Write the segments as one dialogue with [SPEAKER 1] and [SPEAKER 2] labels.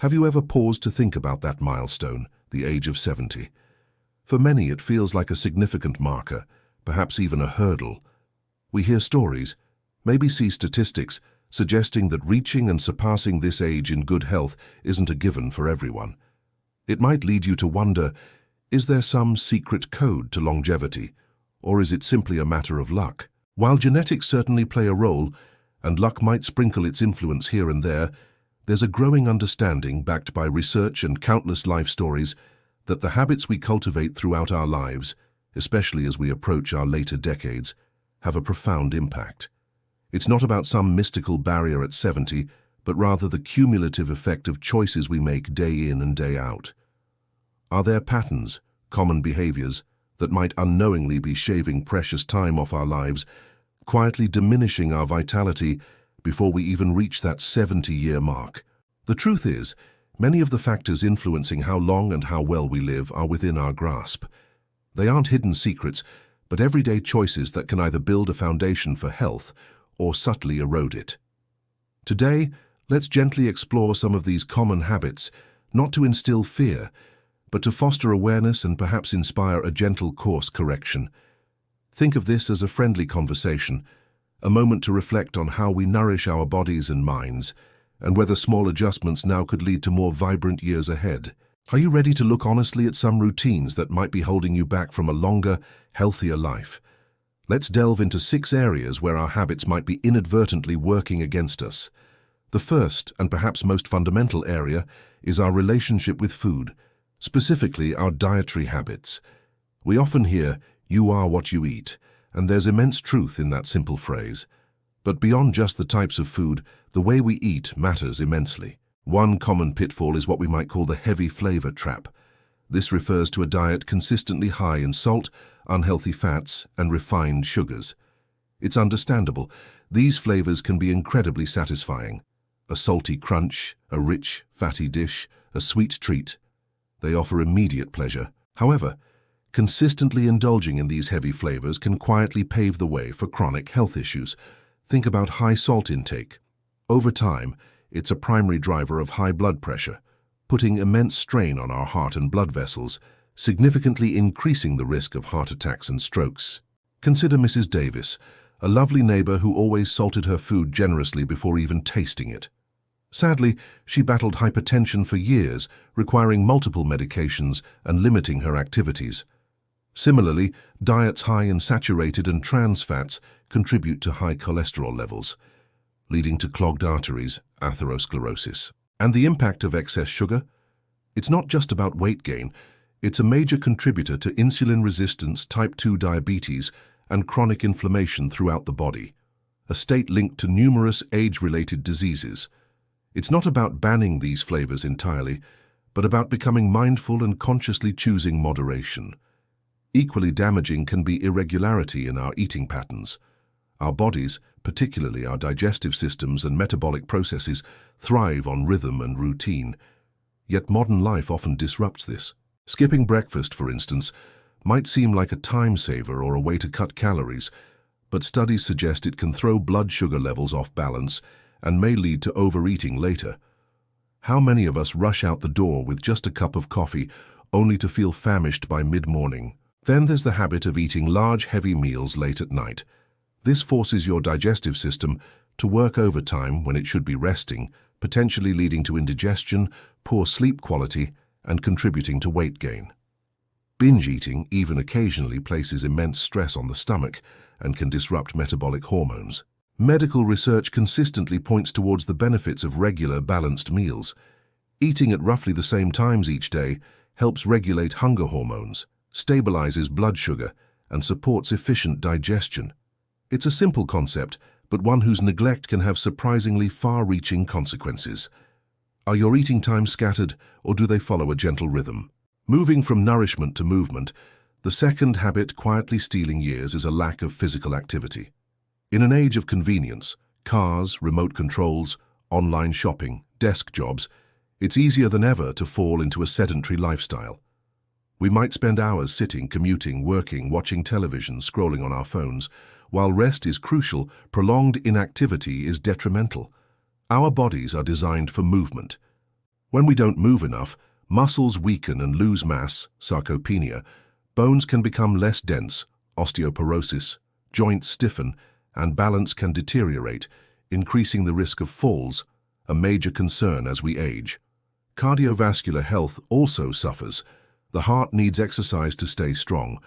[SPEAKER 1] Have you ever paused to think about that milestone, the age of 70? For many, it feels like a significant marker, perhaps even a hurdle. We hear stories, maybe see statistics, suggesting that reaching and surpassing this age in good health isn't a given for everyone. It might lead you to wonder, is there some secret code to longevity, or is it simply a matter of luck? While genetics certainly play a role, and luck might sprinkle its influence here and there, there's a growing understanding, backed by research and countless life stories, that the habits we cultivate throughout our lives, especially as we approach our later decades, have a profound impact. It's not about some mystical barrier at 70, but rather the cumulative effect of choices we make day in and day out. Are there patterns, common behaviors, that might unknowingly be shaving precious time off our lives, quietly diminishing our vitality before we even reach that 70-year mark? The truth is, many of the factors influencing how long and how well we live are within our grasp. They aren't hidden secrets, but everyday choices that can either build a foundation for health or subtly erode it. Today, let's gently explore some of these common habits, not to instill fear, but to foster awareness and perhaps inspire a gentle course correction. Think of this as a friendly conversation, a moment to reflect on how we nourish our bodies and minds, and whether small adjustments now could lead to more vibrant years ahead. Are you ready to look honestly at some routines that might be holding you back from a longer, healthier life? Let's delve into 6 areas where our habits might be inadvertently working against us. The first, and perhaps most fundamental area, is our relationship with food, specifically our dietary habits. We often hear, "You are what you eat," and there's immense truth in that simple phrase. But beyond just the types of food, the way we eat matters immensely. One common pitfall is what we might call the heavy flavor trap. This refers to a diet consistently high in salt, unhealthy fats, and refined sugars. It's understandable. These flavors can be incredibly satisfying. A salty crunch, a rich, fatty dish, a sweet treat. They offer immediate pleasure. However, consistently indulging in these heavy flavors can quietly pave the way for chronic health issues. Think about high salt intake. Over time, it's a primary driver of high blood pressure, putting immense strain on our heart and blood vessels, significantly increasing the risk of heart attacks and strokes. Consider Mrs. Davis, a lovely neighbor who always salted her food generously before even tasting it. Sadly, she battled hypertension for years, requiring multiple medications and limiting her activities. Similarly, diets high in saturated and trans fats contribute to high cholesterol levels, leading to clogged arteries, atherosclerosis. And the impact of excess sugar? It's not just about weight gain. It's a major contributor to insulin resistance, type 2 diabetes, and chronic inflammation throughout the body, a state linked to numerous age-related diseases. It's not about banning these flavors entirely, but about becoming mindful and consciously choosing moderation. Equally damaging can be irregularity in our eating patterns. Our bodies, particularly our digestive systems and metabolic processes, thrive on rhythm and routine. Yet modern life often disrupts this. Skipping breakfast, for instance, might seem like a time saver or a way to cut calories, but studies suggest it can throw blood sugar levels off balance and may lead to overeating later. How many of us rush out the door with just a cup of coffee only to feel famished by mid-morning? Then there's the habit of eating large, heavy meals late at night. This forces your digestive system to work overtime when it should be resting, potentially leading to indigestion, poor sleep quality, and contributing to weight gain. Binge eating, even occasionally, places immense stress on the stomach and can disrupt metabolic hormones. Medical research consistently points towards the benefits of regular, balanced meals. Eating at roughly the same times each day helps regulate hunger hormones, stabilizes blood sugar, and supports efficient digestion. It's a simple concept, but one whose neglect can have surprisingly far-reaching consequences. Are your eating times scattered, or do they follow a gentle rhythm? Moving from nourishment to movement, the second habit quietly stealing years is a lack of physical activity. In an age of convenience, cars, remote controls, online shopping, desk jobs, it's easier than ever to fall into a sedentary lifestyle. We might spend hours sitting, commuting, working, watching television, scrolling on our phones. While rest is crucial, prolonged inactivity is detrimental. Our bodies are designed for movement. When we don't move enough, muscles weaken and lose mass, sarcopenia, bones can become less dense, osteoporosis, joints stiffen, and balance can deteriorate, increasing the risk of falls, a major concern as we age. Cardiovascular health also suffers. The heart needs exercise to stay strong.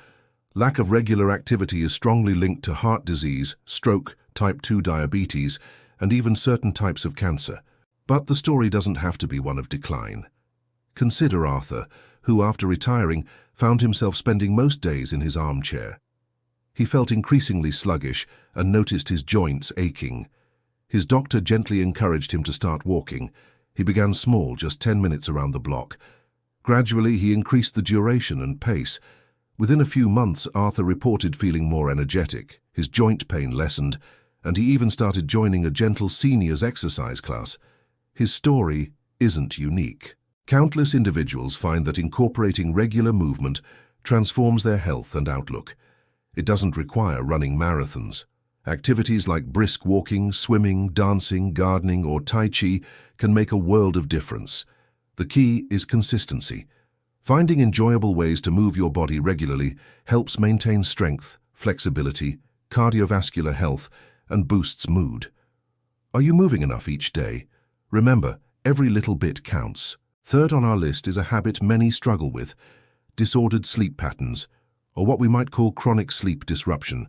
[SPEAKER 1] Lack of regular activity is strongly linked to heart disease, stroke, type 2 diabetes, and even certain types of cancer. But the story doesn't have to be one of decline. Consider Arthur, who after retiring found himself spending most days in his armchair. He felt increasingly sluggish and noticed his joints aching. His doctor gently encouraged him to start walking. He began small, just 10 minutes around the block. Gradually, he increased the duration and pace. Within a few months, Arthur reported feeling more energetic. His joint pain lessened, and he even started joining a gentle seniors exercise class. His story isn't unique. Countless individuals find that incorporating regular movement transforms their health and outlook. It doesn't require running marathons. Activities like brisk walking, swimming, dancing, gardening, or Tai Chi can make a world of difference. The key is consistency. Finding enjoyable ways to move your body regularly helps maintain strength, flexibility, cardiovascular health, and boosts mood. Are you moving enough each day? Remember, every little bit counts. Third on our list is a habit many struggle with: disordered sleep patterns, or what we might call chronic sleep disruption.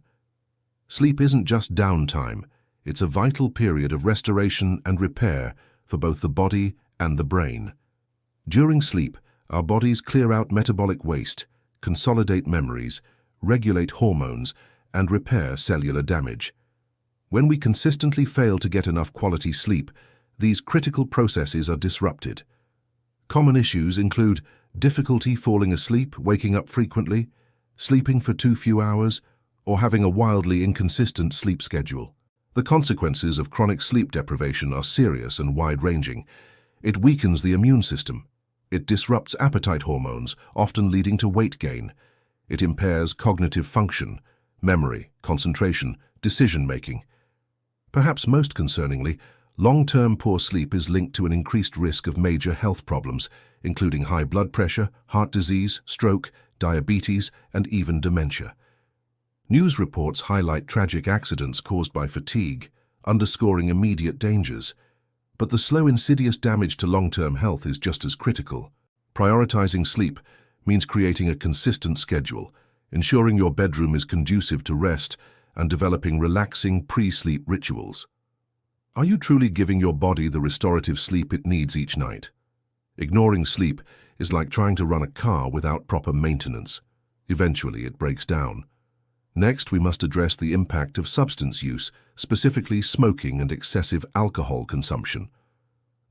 [SPEAKER 1] Sleep isn't just downtime, it's a vital period of restoration and repair for both the body and the brain. During sleep, our bodies clear out metabolic waste, consolidate memories, regulate hormones, and repair cellular damage. When we consistently fail to get enough quality sleep, these critical processes are disrupted. Common issues include difficulty falling asleep, waking up frequently, sleeping for too few hours, or having a wildly inconsistent sleep schedule. The consequences of chronic sleep deprivation are serious and wide-ranging. It weakens the immune system. It disrupts appetite hormones, often leading to weight gain. It impairs cognitive function, memory, concentration, decision-making. Perhaps most concerningly, long-term poor sleep is linked to an increased risk of major health problems, including high blood pressure, heart disease, stroke, diabetes, and even dementia. News reports highlight tragic accidents caused by fatigue, underscoring immediate dangers. But the slow, insidious damage to long-term health is just as critical. Prioritizing sleep means creating a consistent schedule, ensuring your bedroom is conducive to rest, and developing relaxing pre-sleep rituals. Are you truly giving your body the restorative sleep it needs each night? Ignoring sleep is like trying to run a car without proper maintenance. Eventually, it breaks down. Next, we must address the impact of substance use, specifically smoking and excessive alcohol consumption.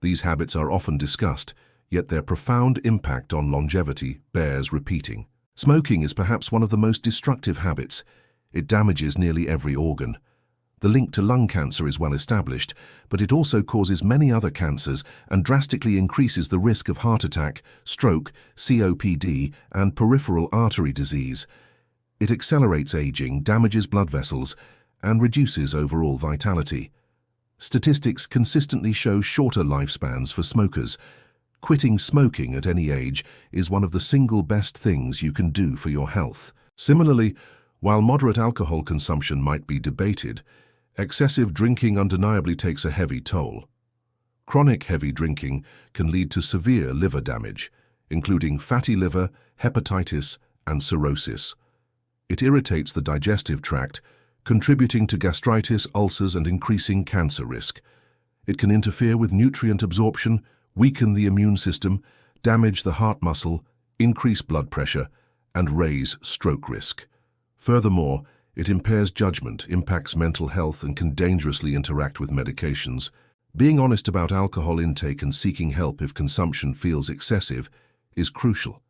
[SPEAKER 1] These habits are often discussed, yet their profound impact on longevity bears repeating. Smoking is perhaps one of the most destructive habits. It damages nearly every organ. The link to lung cancer is well established, but it also causes many other cancers and drastically increases the risk of heart attack, stroke, COPD, and peripheral artery disease. It accelerates aging, damages blood vessels, and reduces overall vitality. Statistics consistently show shorter lifespans for smokers. Quitting smoking at any age is one of the single best things you can do for your health. Similarly, while moderate alcohol consumption might be debated, excessive drinking undeniably takes a heavy toll. Chronic heavy drinking can lead to severe liver damage, including fatty liver, hepatitis, and cirrhosis. It irritates the digestive tract, contributing to gastritis, ulcers, and increasing cancer risk. It can interfere with nutrient absorption, weaken the immune system, damage the heart muscle, increase blood pressure, and raise stroke risk. Furthermore, it impairs judgment, impacts mental health, and can dangerously interact with medications. Being honest about alcohol intake and seeking help if consumption feels excessive is crucial.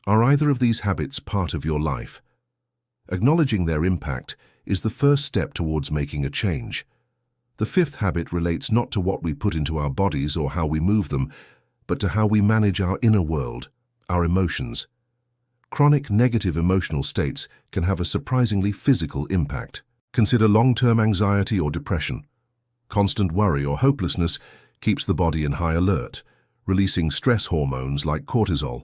[SPEAKER 1] Are either of these habits part of your life? Acknowledging their impact is the first step towards making a change. The fifth habit relates not to what we put into our bodies or how we move them, but to how we manage our inner world, our emotions. Chronic negative emotional states can have a surprisingly physical impact. Consider long-term anxiety or depression. Constant worry or hopelessness keeps the body in high alert, releasing stress hormones like cortisol.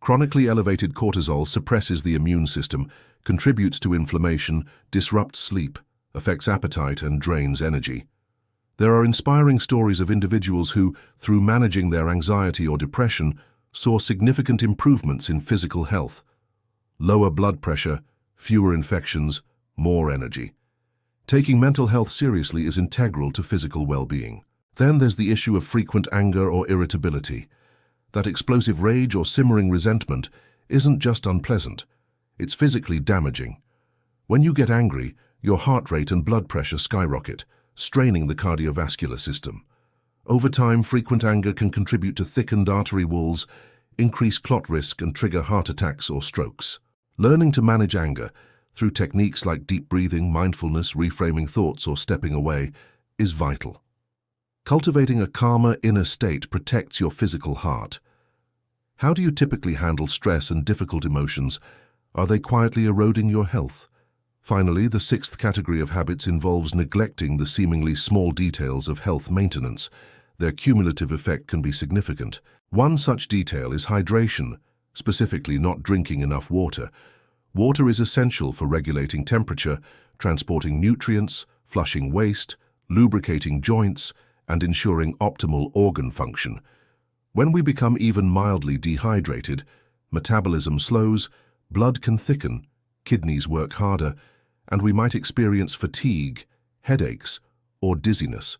[SPEAKER 1] Chronically elevated cortisol suppresses the immune system, contributes to inflammation, disrupts sleep, affects appetite, and drains energy. There are inspiring stories of individuals who, through managing their anxiety or depression, saw significant improvements in physical health. Lower blood pressure, fewer infections, more energy. Taking mental health seriously is integral to physical well-being. Then there's the issue of frequent anger or irritability. That explosive rage or simmering resentment isn't just unpleasant, it's physically damaging. When you get angry, your heart rate and blood pressure skyrocket, straining the cardiovascular system. Over time, frequent anger can contribute to thickened artery walls, increase clot risk, and trigger heart attacks or strokes. Learning to manage anger, through techniques like deep breathing, mindfulness, reframing thoughts, or stepping away, is vital. Cultivating a calmer inner state protects your physical heart. How do you typically handle stress and difficult emotions? Are they quietly eroding your health? Finally, the sixth category of habits involves neglecting the seemingly small details of health maintenance. Their cumulative effect can be significant. One such detail is hydration, specifically not drinking enough water. Water is essential for regulating temperature, transporting nutrients, flushing waste, lubricating joints, and ensuring optimal organ function. When we become even mildly dehydrated, metabolism slows, blood can thicken, kidneys work harder, and we might experience fatigue, headaches, or dizziness.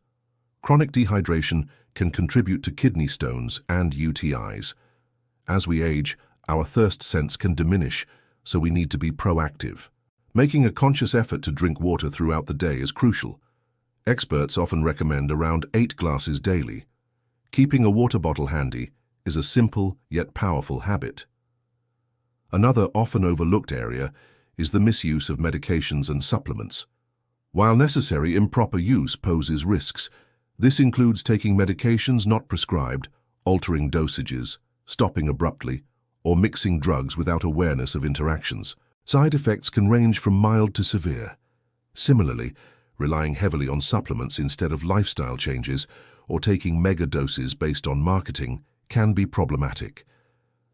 [SPEAKER 1] Chronic dehydration can contribute to kidney stones and UTIs. As we age, our thirst sense can diminish, so we need to be proactive. Making a conscious effort to drink water throughout the day is crucial. Experts often recommend around 8 glasses daily. Keeping a water bottle handy is a simple yet powerful habit. Another often overlooked area is the misuse of medications and supplements. While necessary, improper use poses risks. This includes taking medications not prescribed, altering dosages, stopping abruptly, or mixing drugs without awareness of interactions. Side effects can range from mild to severe. Similarly, relying heavily on supplements instead of lifestyle changes or taking mega doses based on marketing can be problematic.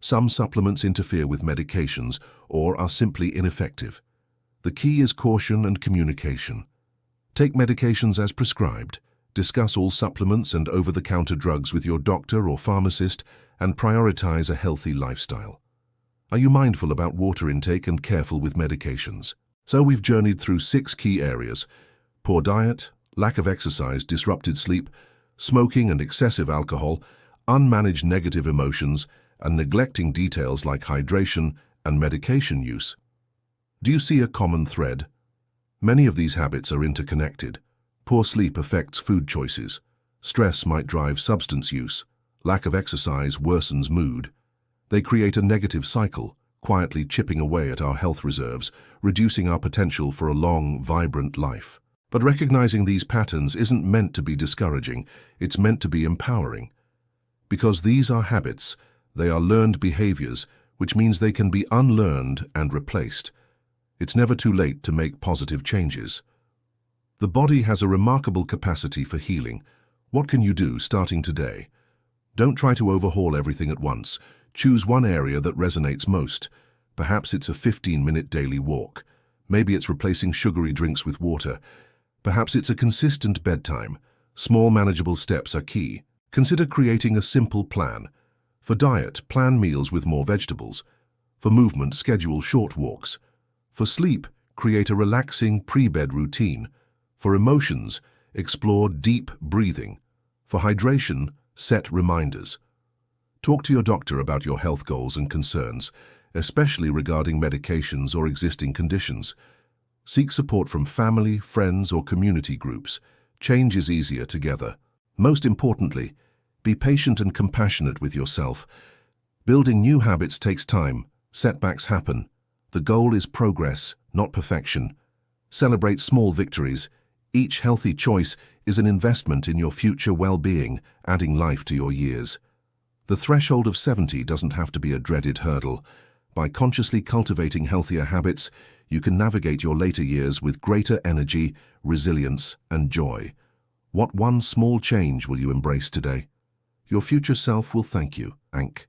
[SPEAKER 1] Some supplements interfere with medications or are simply ineffective. The key is caution and communication. Take medications as prescribed, discuss all supplements and over-the-counter drugs with your doctor or pharmacist, and prioritize a healthy lifestyle. Are you mindful about water intake and careful with medications? So we've journeyed through 6 key areas: poor diet, lack of exercise, disrupted sleep, smoking and excessive alcohol, unmanaged negative emotions, and neglecting details like hydration and medication use. Do you see a common thread? Many of these habits are interconnected. Poor sleep affects food choices. Stress might drive substance use. Lack of exercise worsens mood. They create a negative cycle, quietly chipping away at our health reserves, reducing our potential for a long, vibrant life. But recognizing these patterns isn't meant to be discouraging, it's meant to be empowering. Because these are habits, they are learned behaviors, which means they can be unlearned and replaced. It's never too late to make positive changes. The body has a remarkable capacity for healing. What can you do starting today? Don't try to overhaul everything at once. Choose one area that resonates most. Perhaps it's a 15-minute daily walk. Maybe it's replacing sugary drinks with water. Perhaps it's a consistent bedtime. Small, manageable steps are key. Consider creating a simple plan. For diet, plan meals with more vegetables. For movement, schedule short walks. For sleep, create a relaxing pre-bed routine. For emotions, explore deep breathing. For hydration, set reminders. Talk to your doctor about your health goals and concerns, especially regarding medications or existing conditions. Seek support from family, friends, or community groups. Change is easier together. Most importantly, be patient and compassionate with yourself. Building new habits takes time. Setbacks happen. The goal is progress, not perfection. Celebrate small victories. Each healthy choice is an investment in your future well-being, adding life to your years. The threshold of 70 doesn't have to be a dreaded hurdle. By consciously cultivating healthier habits, you can navigate your later years with greater energy, resilience, and joy. What one small change will you embrace today? Your future self will thank you, Ank.